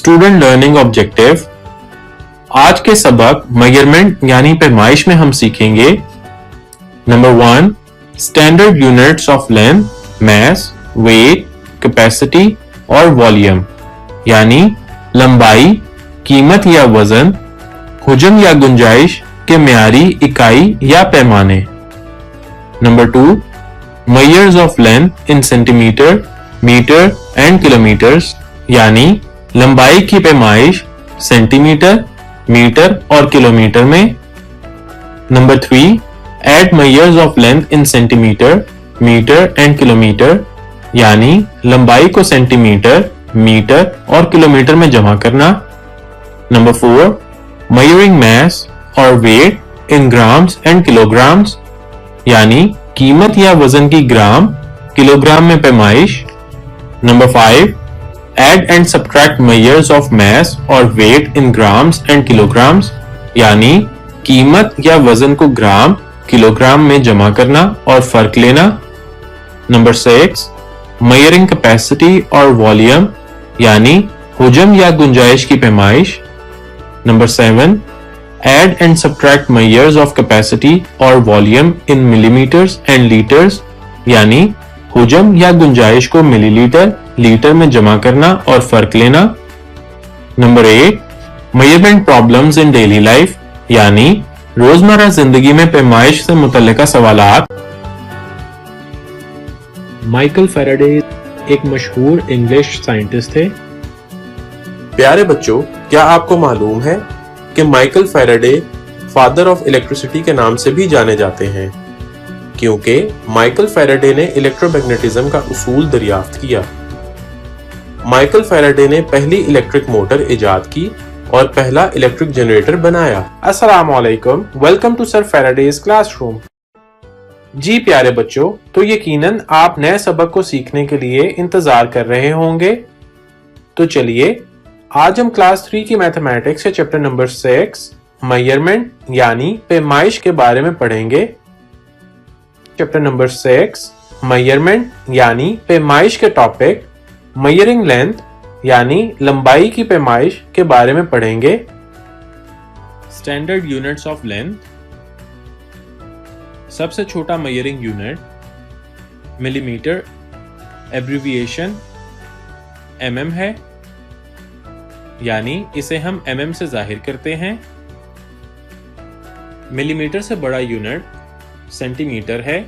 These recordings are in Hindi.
Student learning objective. आज के सबक मेजरमेंट यानी पैमाइश में हम सीखेंगे number 1 standard units of length, mass, weight, capacity और वॉल्यूम यानी लंबाई, कीमत या वजन, हुजम या गुंजाइश के म्यारी इकाई या पैमाने। Number 2 measures of length in centimetre, metre and kilometres यानी लंबाई की पैमाइश सेंटीमीटर, मीटर और किलोमीटर में। Number 3 add measures of length in centimetre, metre and kilometre यानी लंबाई को सेंटीमीटर, मीटर और किलोमीटर में जमा करना। नंबर 4 मेजरिंग मास और weight in grams and kilograms यानी कीमत या वजन की ग्राम, किलोग्राम में पैमाइश। Number 5 add and subtract measures of mass और weight in grams and kilograms यानी कीमत या वजन को ग्राम, किलोग्राम में जमा करना और फर्क लेना। नंबर 6 मेजरिंग कैपेसिटी और वॉल्यूम यानी हुजम या गुंजाइश की पैमाइश। Number 7 add and subtract measures of capacity और volume in millimetres and litres यानी हुजम या गुंजाइश को मिलीलीटर, लीटर में जमा करना और फर्क लेना। Number 8 measurement problems in daily life यानी रोजमर्रा जिंदगी में पैमाइश से मुतल्लिका सवालात। माइकल फैराडे एक मशहूर इंग्लिश साइंटिस्ट थे। प्यारे बच्चों, क्या आपको मालूम है कि Michael Faraday father of electricity के नाम से भी जाने जाते हैं, क्योंकि माइकल फैराडे ने इलेक्ट्रोमैग्नेटिज्म का उसूल दरियाफ्त किया। माइकल फैराडे ने पहली इलेक्ट्रिक मोटर इजाद की और पहला इलेक्ट्रिक जनरेटर बनाया। अस्सलाम वालेकुम, welcome to Sir Faraday's classroom. जी प्यारे बच्चों, तो यकीनन आप नए सबक को सीखने के लिए इंतजार कर रहे होंगे। तो चलिए आज हम क्लास 3 की मैथमेटिक्स से चैप्टर नंबर 6 मेजरमेंट यानी पैमाइश के बारे में पढ़ेंगे। चैप्टर नंबर 6 मेजरमेंट यानी पैमाइश के टॉपिक मेजरिंग लेंथ यानी लंबाई की पैमाइश के बारे में पढ़ेंगे। स्टैंडर्ड यूनिट्स ऑफ लेंथ, सबसे छोटा measuring unit millimetre, abbreviation mm है यानी इसे हम mm से जाहिर करते हैं। मिलीमीटर से बड़ा यूनिट सेंटीमीटर है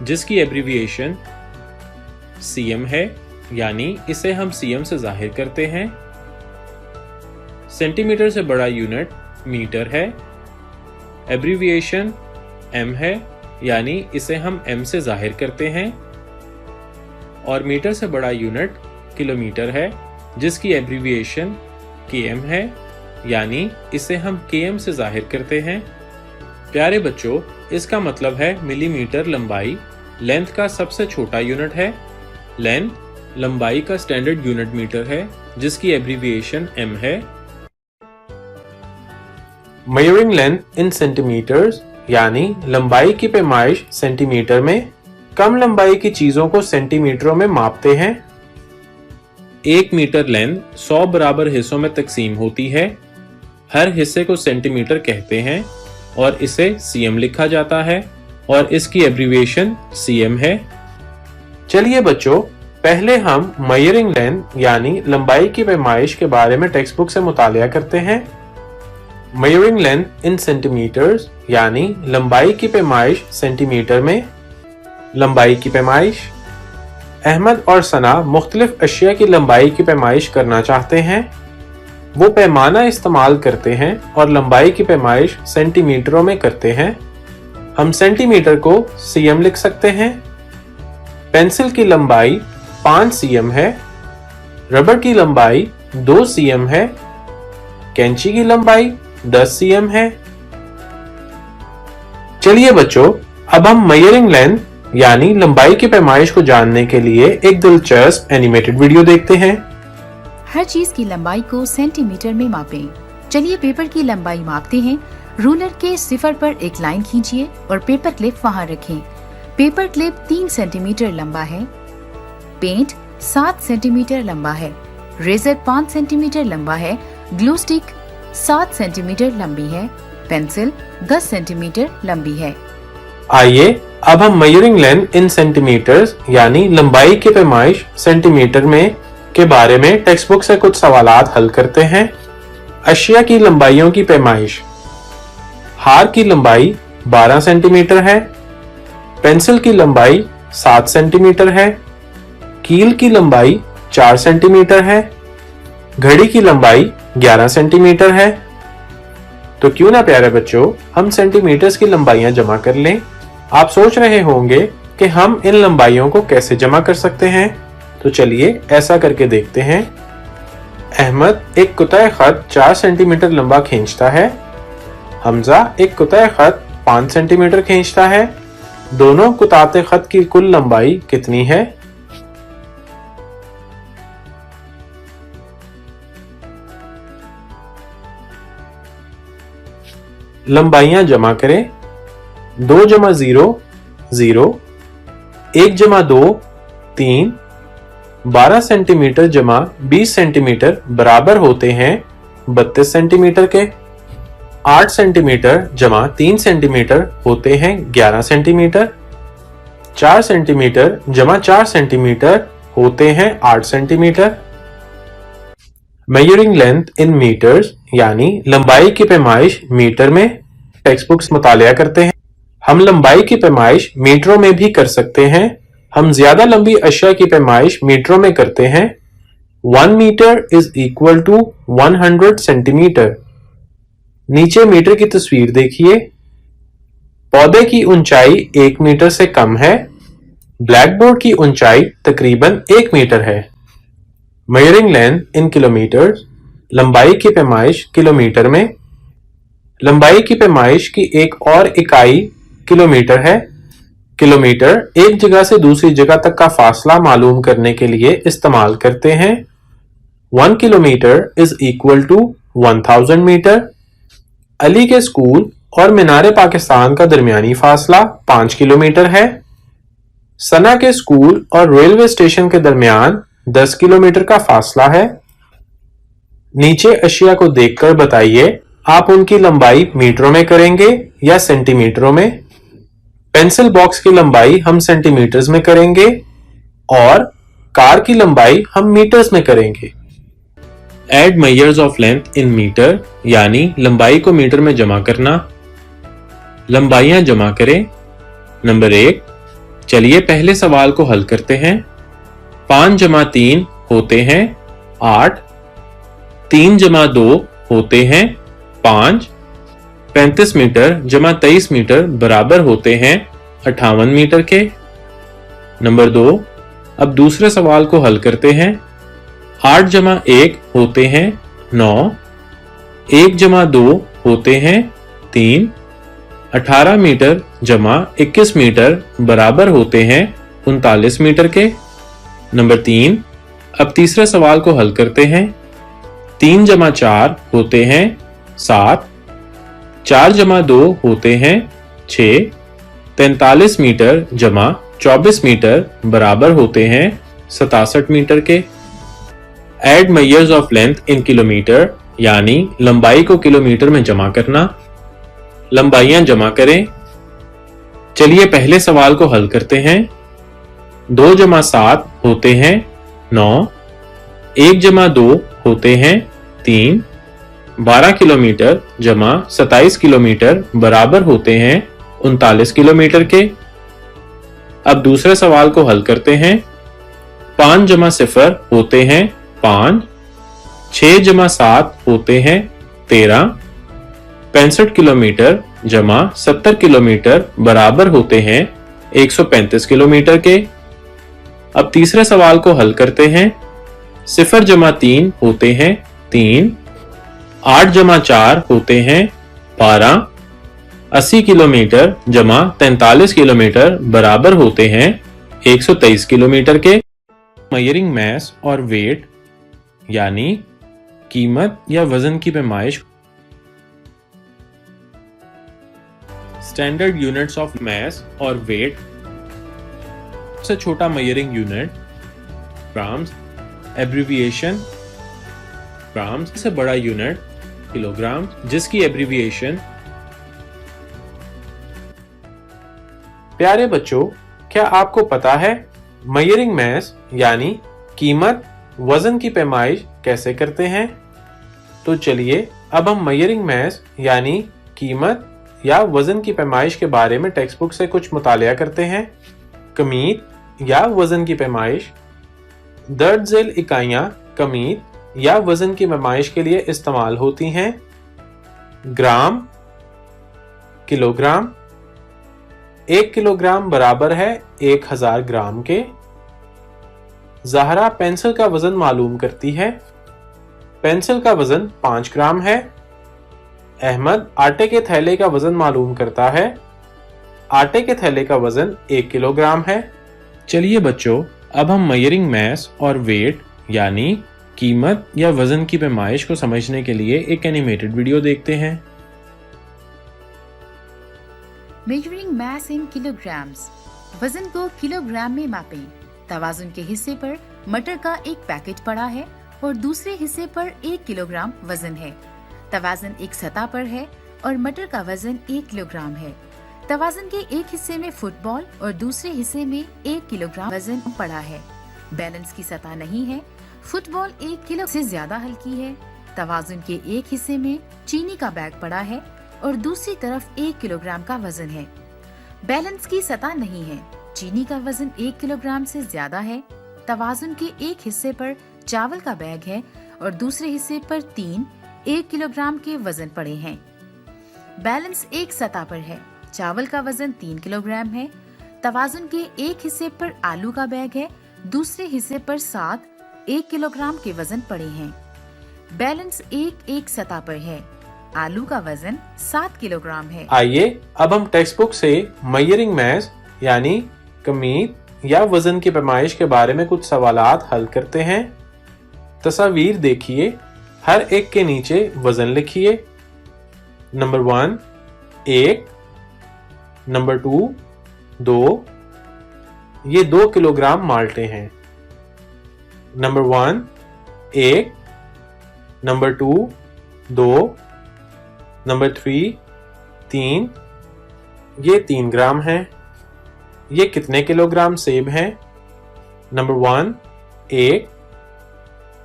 जिसकी एब्रिविएशन cm है यानी इसे हम cm से जाहिर करते हैं। सेंटीमीटर से बड़ा यूनिट मीटर है, एब्रिविएशन m है यानी इसे हम m से जाहिर करते हैं। और मीटर से बड़ा यूनिट किलोमीटर है जिसकी एब्रिविएशन km है यानी इसे हम km से जाहिर करते हैं। प्यारे बच्चों, इसका मतलब है मिलीमीटर लंबाई लेंथ का सबसे छोटा यूनिट है। लेंथ लंबाई का स्टैंडर्ड यूनिट मीटर है जिसकी एब्रिविएशन m है। मेजरिंग लेंथ इन सेंटीमीटर्स यानी लंबाई की पैमाइश सेंटीमीटर में। कम लंबाई की चीजों को सेंटीमीटरों में मापते हैं। 1 मीटर लेंथ 100 बराबर हिस्सों में तकसीम होती है। हर हिस्से को सेंटीमीटर कहते हैं और इसे cm लिखा जाता है और इसकी एब्रिविएशन cm है। चलिए बच्चों, पहले हम मेजरिंग लेंथ यानी लंबाई की पैमाइश के बारे में टेक्स्ट बुक से मुतालिया करते हैं। मेजरिंग लेंथ इन सेंटीमीटर्स यानी लंबाई की पैमाइश सेंटीमीटर में। लंबाई की पैमाइश। अहमद और सना मुख्तलिफ अशिया की लंबाई की पैमाइश करना चाहते हैं। वो पैमाना इस्तेमाल करते हैं और लंबाई की पैमाइश सेंटीमीटरों में करते हैं। हम सेंटीमीटर को cm लिख सकते हैं। पेंसिल की लंबाई 5 cm है। रबर की लंबाई 2 cm है। कैंची की लंबाई 10 cm है। चलिए बच्चों, अब हम मेजरिंग लेंथ यानी लंबाई की पैमाइश को जानने के लिए एक दिलचस्प एनिमेटेड वीडियो देखते हैं। हर चीज की लंबाई को सेंटीमीटर में मापें। चलिए पेपर की लंबाई मापते हैं। रूलर के सिफर पर एक लाइन खींचिए और पेपर क्लिप वहां रखें। पेपर क्लिप 3 सेंटीमीटर लंबा है। पेंट 7 सेंटीमीटर लंबा है। रेजर 5 सेंटीमीटर लंबा है, ग्लू स्टिक 7 सेंटीमीटर लंबी है, पेंसिल 10 सेंटीमीटर लंबी है। आइए अब हम मेजरिंग लेंथ इन सेंटीमीटर्स यानी लंबाई की पैमाइश सेंटीमीटर में के बारे में टेक्स्ट बुक से कुछ सवालात हल करते हैं। अशिया की लंबाइयों की पैमाइश। हार की लंबाई 12 सेंटीमीटर है, पेंसिल की लंबाई 7 सेंटीमीटर है, कील की लंबाई 4 सेंटीमीटर है, घड़ी की लंबाई 11 सेंटीमीटर है। तो क्यों ना प्यारे बच्चों हम सेंटीमीटर्स की लंबाइयां जमा कर लें। आप सोच रहे होंगे कि हम इन लंबाइयों को कैसे जमा कर सकते हैं, तो चलिए ऐसा करके देखते हैं। अहमद एक कुतः खत 4 सेंटीमीटर लंबा खींचता है, हमजा एक कुतः खत 5 सेंटीमीटर खींचता है। दोनों कुताते खत की कुल लंबाई कितनी है? लंबाइयां जमा करें। 2 जमा 0 0, 1 जमा 2 3, 12 सेंटीमीटर जमा 20 सेंटीमीटर बराबर होते हैं 32 सेंटीमीटर के। 8 सेंटीमीटर जमा 3 सेंटीमीटर होते हैं 11 सेंटीमीटर। 4 सेंटीमीटर जमा 4 सेंटीमीटर होते हैं 8 centimetre. Measuring length in metres यानी लंबाई की पैमाइश मीटर में टेक्स्ट बुक्स मुतालिया करते हैं। हम लंबाई की पैमाइश मीटरों में भी कर सकते हैं। हम ज्यादा लंबी अशिया की पैमाइश मीटरों में करते हैं। 1 metre is equal to 100 centimetre. नीचे मीटर की तस्वीर देखिए। पौधे की ऊंचाई 1 मीटर से कम है। ब्लैक बोर्ड की ऊंचाई तकरीबन 1 मीटर है। मेजरिंग लेंथ इन किलोमीटर, लंबाई की पैमाइश किलोमीटर में। लंबाई की पैमाइश की एक और इकाई किलोमीटर है। किलोमीटर एक जगह से दूसरी जगह तक का फासला मालूम करने के लिए इस्तेमाल करते हैं। 1 kilometre is equal to 1000 metre. Ali के स्कूल और मीनार पाकिस्तान का दरमियानी फासला 5 किलोमीटर है। सना के स्कूल और रेलवे स्टेशन के दरमियान 10 किलोमीटर का फासला है। नीचे अशिया को देखकर बताइए आप उनकी लंबाई मीटरों में करेंगे या सेंटीमीटरों में। पेंसिल बॉक्स की लंबाई हम सेंटीमीटर्स में करेंगे और कार की लंबाई हम मीटर्स में करेंगे। Add measures of length in metre यानी लंबाई को मीटर में जमा करना। लंबाइयां जमा करें। नंबर 1, चलिए पहले सवाल को हल करते हैं। 5 जमा 3 होते हैं 8, 3 जमा 2 होते हैं 5, 35 मीटर जमा 23 मीटर बराबर होते हैं 58 मीटर के। नंबर 2, अब दूसरे सवाल को हल करते हैं। 8 जमा 1 होते हैं 9, 1 जमा 2 होते हैं 3, 18 मीटर जमा 21 मीटर बराबर होते हैं 39 मीटर के। नंबर 3, अब तीसरे सवाल को हल करते हैं। 3 जमा 4 होते हैं 7, 4 जमा 2 होते हैं 6, 43 मीटर जमा 24 मीटर बराबर होते हैं 67 मीटर के। Add measures of length in kilometre यानी लंबाई को किलोमीटर में जमा करना। लंबाइयां जमा करें। चलिए पहले सवाल को हल करते हैं। 2 जमा 7 होते हैं 9, 1 जमा 2 होते हैं 3, 12 किलोमीटर जमा 27 किलोमीटर बराबर होते हैं 39 किलोमीटर के। अब दूसरे सवाल को हल करते हैं। 5 जमा 0 होते हैं 5, 6 जमा 7 होते हैं 13, 65 किलोमीटर जमा 70 किलोमीटर बराबर होते हैं 135 किलोमीटर के। अब तीसरे सवाल को हल करते हैं। 0 जमा 3 होते हैं 3, 8 जमा 4 होते हैं 12, 80 किलोमीटर जमा 43 किलोमीटर बराबर होते हैं 123 किलोमीटर के। मेजरिंग मास और वेट यानी कीमत या वजन की पैमाइश। स्टैंडर्ड यूनिट्स ऑफ मास और वेट। सबसे छोटा मेजरिंग यूनिट ग्राम्स। एब्रिविएशन ग्राम से बड़ा यूनिट किलोग्राम, जिसकी एब्रीविएशन। प्यारे बच्चों, क्या आपको पता है मेजरिंग मास यानी कीमत, वजन की पैमाइश कैसे करते हैं? तो चलिए अब हम मेजरिंग मास यानी कीमत या वजन की पैमाइश के बारे में टेक्स्ट बुक से कुछ मुतालिया करते हैं। कमीत या वजन की पैमाइश। दर्ज झेल इकाइयां कमीत या वजन की पैमाइश के लिए इस्तेमाल होती हैं। ग्राम, किलोग्राम। 1 किलोग्राम बराबर है 1000 ग्राम के। ज़हरा पेंसिल का वजन मालूम करती है। पेंसिल का वजन 5 ग्राम है। अहमद आटे के थैले का वजन मालूम करता है। आटे के थैले का वजन 1 किलोग्राम है। चलिए बच्चों, अब हम मेजरिंग मास और वेट यानी कीमत या वजन की पैमाइश को समझने के लिए एक एनिमेटेड वीडियो देखते हैं। मेजरिंग मास इन किलोग्राम्स। वजन को किलोग्राम में मापें। तवाजुन के हिस्से पर मटर का एक पैकेट पड़ा है और दूसरे हिस्से पर 1 किलोग्राम वजन है। तवाजुन एक सतह पर है और मटर का वजन 1 किलोग्राम है। तवाजुन के एक हिस्से में फुटबॉल और दूसरे हिस्से में 1 किलोग्राम वजन पड़ा है। बैलेंस की सतह नहीं है। फुटबॉल 1 किलो से ज्यादा हल्की है। तवाजुन के एक हिस्से में चीनी का बैग पड़ा है और दूसरी तरफ 1 किलोग्राम का वजन है। बैलेंस की सतह नहीं है। चीनी का वजन 1 किलोग्राम से ज्यादा है। तवाजुन के एक हिस्से पर चावल का बैग है और दूसरे हिस्से पर 1 किलोग्राम के वजन पड़े हैं। बैलेंस एक सतह पर है। चावल का वजन 3 किलोग्राम है। तवाजुन के एक हिस्से पर आलू का बैग है, दूसरे हिस्से पर 1 किलोग्राम के वजन पड़े हैं। बैलेंस एक सतह पर है। आलू का वजन 7 किलोग्राम है। आइए अब हम टेक्स्ट बुक से मेजरिंग मास यानी कमीत या वजन की पैमाइश के बारे में कुछ सवालात हल करते हैं। तस्वीर देखिए, हर एक के नीचे वजन लिखिए। नंबर 1 1, नंबर 2 2, ये 2 किलोग्राम माल्टे हैं। नंबर 1 1, नंबर 2 2, नंबर 3 3, ये 3 ग्राम है। ये कितने किलोग्राम सेब हैं? नंबर 1 1,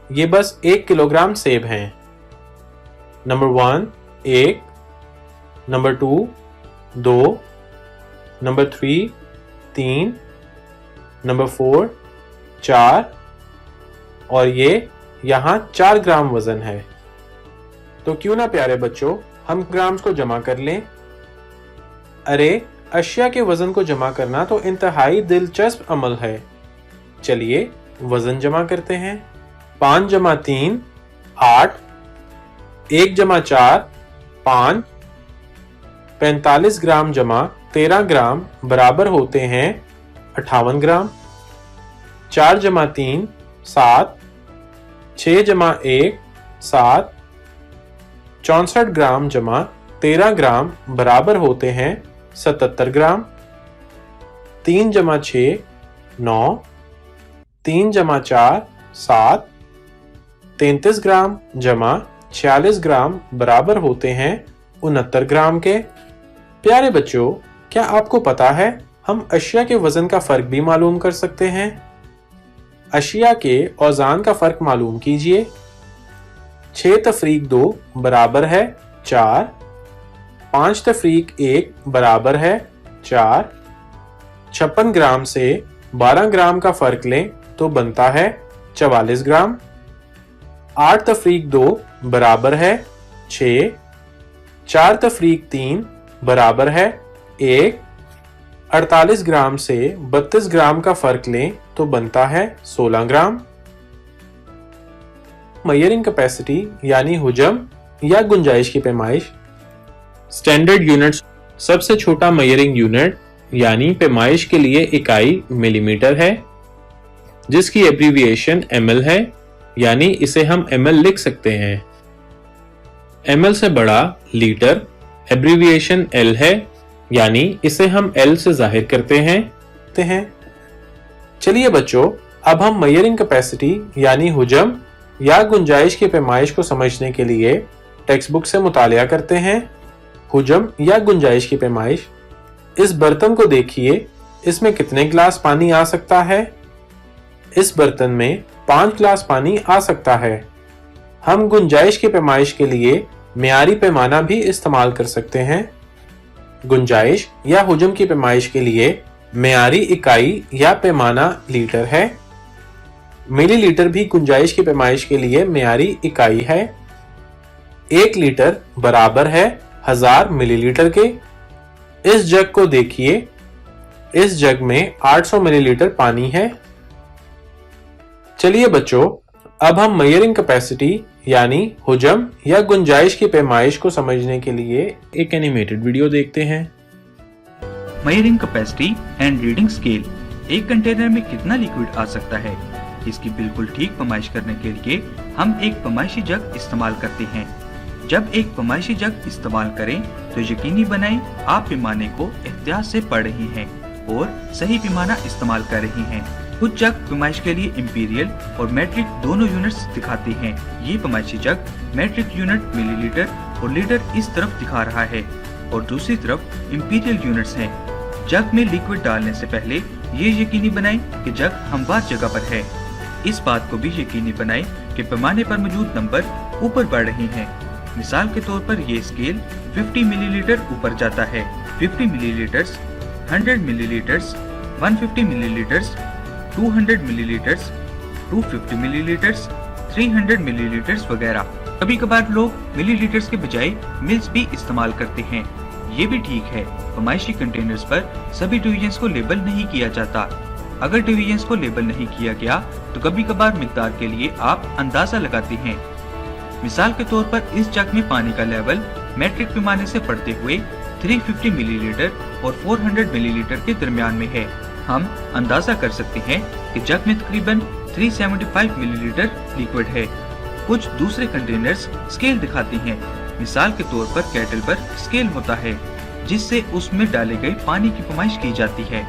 ये बस 1 किलोग्राम सेब हैं। नंबर 1 1, नंबर 2 2, नंबर 3 3, नंबर 4 4, और ये यहाँ 4 ग्राम वजन है। तो क्यों ना प्यारे बच्चों, हम ग्राम्स को जमा कर लें। अरे, अशिया के वजन को जमा करना तो इंतहाई दिलचस्प अमल है। चलिए वजन जमा करते हैं। 5 जमा 3 8, 1 जमा 4 5, 45 ग्राम जमा 13 ग्राम बराबर होते हैं 58 ग्राम। 4 जमा 3 7, 6 जमा 1 7, 64 ग्राम जमा 13 ग्राम बराबर होते हैं 77 ग्राम। 3 जमा 6 9, 3 जमा 4 7, 33 ग्राम जमा 46 ग्राम बराबर होते हैं 69 ग्राम के। प्यारे बच्चों, क्या आपको पता है हम अशिया के वजन का फर्क भी मालूम कर सकते हैं? अशिया के औजान का फर्क मालूम कीजिए। 6 तफरीक 2 बराबर है 4, 5 तफरीक 1 बराबर है 4। 56 ग्राम से 12 ग्राम का फर्क लें तो बनता है 44 ग्राम। 8 तफरीक 2 बराबर है 6, 4 तफरीक 3 बराबर है 1। 48 ग्राम से 32 ग्राम का फर्क लें तो बनता है 16 ग्राम। मेजरिंग कैपेसिटी यानी हुजम या गुंजाइश की पैमाइश। Standard units. सबसे छोटा मेजरिंग यूनिट यानी पैमाइश के लिए इकाई मिलीमीटर है, जिसकी एब्रीविएशन ml है, यानी इसे हम ml लिख सकते हैं। ml से बड़ा लीटर, एब्रीविएशन L है, यानी इसे हम L से जाहिर करते हैं। चलिए बच्चों, अब हम मेजरिंग कैपेसिटी यानी हुजम या गुंजाइश की पैमाइश को समझने के लिए टेक्स्ट बुक से मुतालिया करते हैं। हुजम या गुंजाइश की पैमाइश। इस बर्तन को देखिए, इसमें कितने गिलास पानी आ सकता है? इस बर्तन में 5 गिलास पानी आ सकता है। हम गुंजाइश की पैमाइश के लिए मियारी पैमाना भी इस्तेमाल कर सकते हैं। गुंजाइश या हुजम की पैमाइश के लिए मियारी इकाई या पैमाना लीटर है। मिलीलीटर भी गुंजाइश की पैमाइश के लिए मियारी इकाई है। 1 लीटर बराबर है 1000 मिलीलीटर के। इस जग को देखिए, इस जग में 800 मिलीलीटर पानी है। चलिए बच्चों, अब हम मेजरिंग कैपेसिटी यानी हुजम या गुंजाइश की पैमाइश को समझने के लिए एक एनिमेटेड वीडियो देखते हैं। Measuring capacity and reading scale. एक कंटेनर में कितना लिक्विड आ सकता है, इसकी बिल्कुल ठीक पैमाइश करने के लिए हम एक पैमाइशी जग इस्तेमाल करते हैं। जब एक पैमाइशी जग इस्तेमाल करें तो यकीनी बनाएं आप पैमाने को एहतियात से पढ़ रहे हैं और सही पैमाना इस्तेमाल कर रहे हैं। कुछ जग पैमाइश के लिए इंपीरियल और मेट्रिक दोनों यूनिट्स दिखाते हैं। ये पैमाइशी जग मेट्रिक यूनिट मिलीलीटर और लीटर इस तरफ दिखा रहा है और दूसरी तरफ इंपीरियल यूनिट्स हैं। जग में लिक्विड डालने से पहले ये यकीनी बनाएं कि जग हमवार जगह पर है। इस बात को भी यकीनी बनाएं कि पैमाने पर मौजूद नंबर ऊपर बढ़ रहे हैं। मिसाल के तौर पर ये स्केल 50 मिलीलीटर ऊपर जाता है। 50 millilitres, 100 millilitres, 150 millilitres, 200 millilitres, 250 millilitres, 300 millilitres वगैरह। कभी कभार लोग मिलीलीटर्स के बजाय मिल्स भी इस्तेमाल करते हैं। ये भी ठीक है। पैमाइशी कंटेनर्स पर सभी डिविजन्स को लेबल नहीं किया जाता। अगर डिविजन्स को लेबल नहीं किया गया तो कभी कभार मिकदार के लिए आप अंदाजा लगाते हैं। मिसाल के तौर पर इस जग में पानी का लेवल मेट्रिक पैमाने से पढ़ते हुए 350 मिलीलीटर और 400 मिलीलीटर के दरमियान में है। हम अंदाजा कर सकते हैं कि जग में तकरीबन 375 मिलीलीटर लिक्विड है। कुछ दूसरे कंटेनर्स स्केल दिखाते हैं। मिसाल के तौर पर केटल पर स्केल होता है जिससे उसमें डाले गए पानी की पैमाइश की जाती है।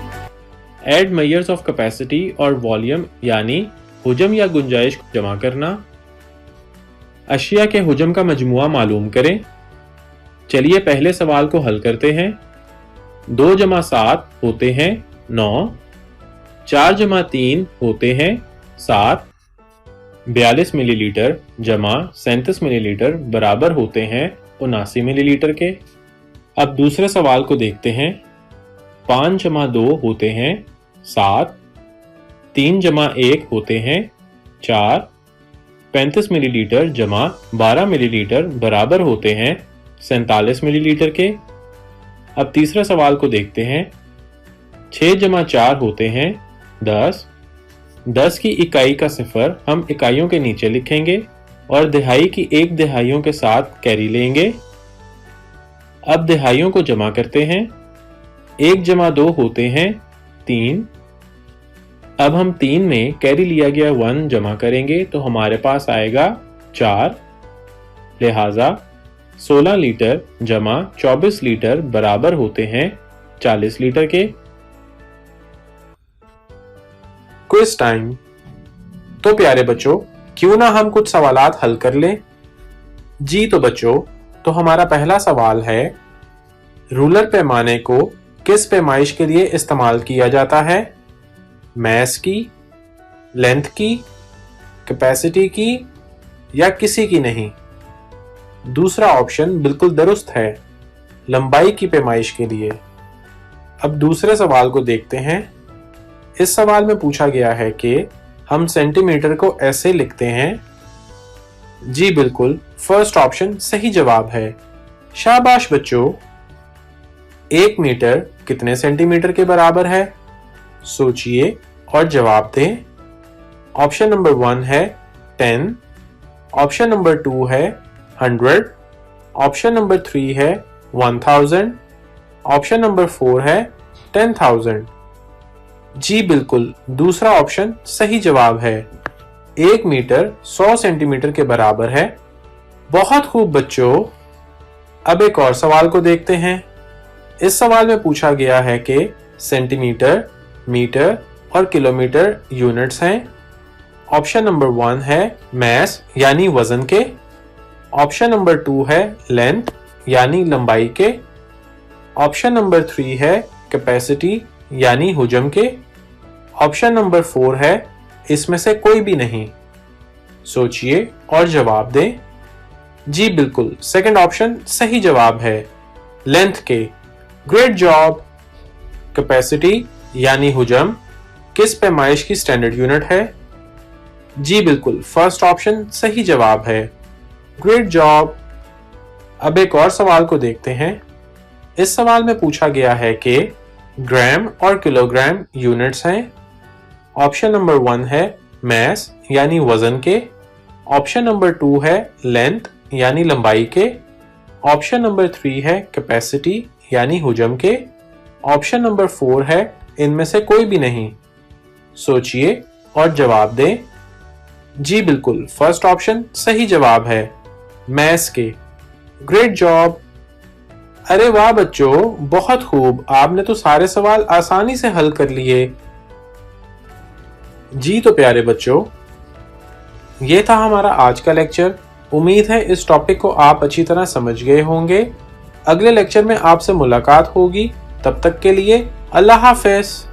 एड मेजर्स ऑफ कैपेसिटी और वॉल्यूम यानी हुजम या गुंजाइश को जमा करना। अशिया के हुजम का मजमुआ मालूम करें। चलिए पहले सवाल को हल करते हैं। 2 जमा 7 होते हैं 9, 4 जमा 3 होते हैं 7, 42 मिलीलीटर जमा 37 मिलीलीटर बराबर होते हैं 79 मिलीलीटर के। अब दूसरे सवाल को देखते हैं। 5 जमा 2 होते हैं 7, 3 जमा 1 होते हैं 4, 35 मिलीलीटर जमा 12 मिलीलीटर बराबर होते हैं 47 मिलीलीटर के। अब तीसरा सवाल को देखते हैं। 6 जमा 4 होते हैं 10, 10 की इकाई का सिफर हम इकाइयों के नीचे लिखेंगे और दिहाई की 1 दिहाइयों के साथ कैरी लेंगे। अब दिहाइयों को जमा करते हैं। 1 जमा 2 होते हैं 3। अब हम 3 में कैरी लिया गया 1 जमा करेंगे तो हमारे पास आएगा 4। लिहाजा 16 लीटर जमा 24 लीटर बराबर होते हैं 40 लीटर के। Quiz time. तो प्यारे बच्चों, क्यों ना हम कुछ सवालात हल कर लें। जी तो बच्चों, तो हमारा पहला सवाल है, रूलर पैमाने को किस पैमाइश के लिए इस्तेमाल किया जाता है? मैस की, लेंथ की, कैपेसिटी की या किसी की नहीं? दूसरा ऑप्शन बिल्कुल दुरुस्त है, लंबाई की पैमाइश के लिए। अब दूसरे सवाल को देखते हैं। इस सवाल में पूछा गया है कि हम सेंटीमीटर को ऐसे लिखते हैं। जी बिल्कुल, फर्स्ट ऑप्शन सही जवाब है। शाबाश बच्चों। 1 मीटर कितने सेंटीमीटर के बराबर है? सोचिए और जवाब दें। ऑप्शन नंबर 1 है 10, ऑप्शन नंबर 2 है 100, ऑप्शन नंबर 3 है 1000, ऑप्शन नंबर 4 है 10,000। जी बिल्कुल, दूसरा ऑप्शन सही जवाब है। 1 मीटर 100 सेंटीमीटर के बराबर है। बहुत खूब बच्चों। अब एक और सवाल को देखते हैं। इस सवाल में पूछा गया है कि सेंटीमीटर, मीटर और किलोमीटर यूनिट्स हैं। ऑप्शन नंबर 1 है mass यानी वजन के, ऑप्शन नंबर 2 है लेंथ यानी लंबाई के, ऑप्शन नंबर 3 है कैपेसिटी यानी हुजम के, ऑप्शन नंबर 4 है इसमें से कोई भी नहीं। सोचिए और जवाब दें। जी बिल्कुल, सेकंड ऑप्शन सही जवाब है, लेंथ के। Great job. कैपेसिटी यानी हुजम किस पैमाइश की स्टैंडर्ड यूनिट है? जी बिल्कुल, फर्स्ट ऑप्शन सही जवाब है, ग्रेट जॉब। अब एक और सवाल को देखते हैं। इस सवाल में पूछा गया है कि ग्राम और किलोग्राम यूनिट्स हैं। ऑप्शन नंबर 1 है मैस यानी वजन के, ऑप्शन नंबर 2 है लेंथ यानी लंबाई के, ऑप्शन नंबर 3 है कैपेसिटी यानी हुजम के, ऑप्शन नंबर 4 है इनमें से कोई भी नहीं। सोचिए और जवाब दें। जी बिल्कुल, फर्स्ट ऑप्शन सही जवाब है, मैस के। Great job. अरे वाह बच्चों, बहुत खूब, आपने तो सारे सवाल आसानी से हल कर लिए। जी तो प्यारे बच्चों, ये था हमारा आज का लेक्चर। उम्मीद है इस टॉपिक को आप अच्छी तरह समझ गए होंगे। अगले लेक्चर में आपसे मुलाकात होगी, तब तक के लिए अल्लाह हाफिज।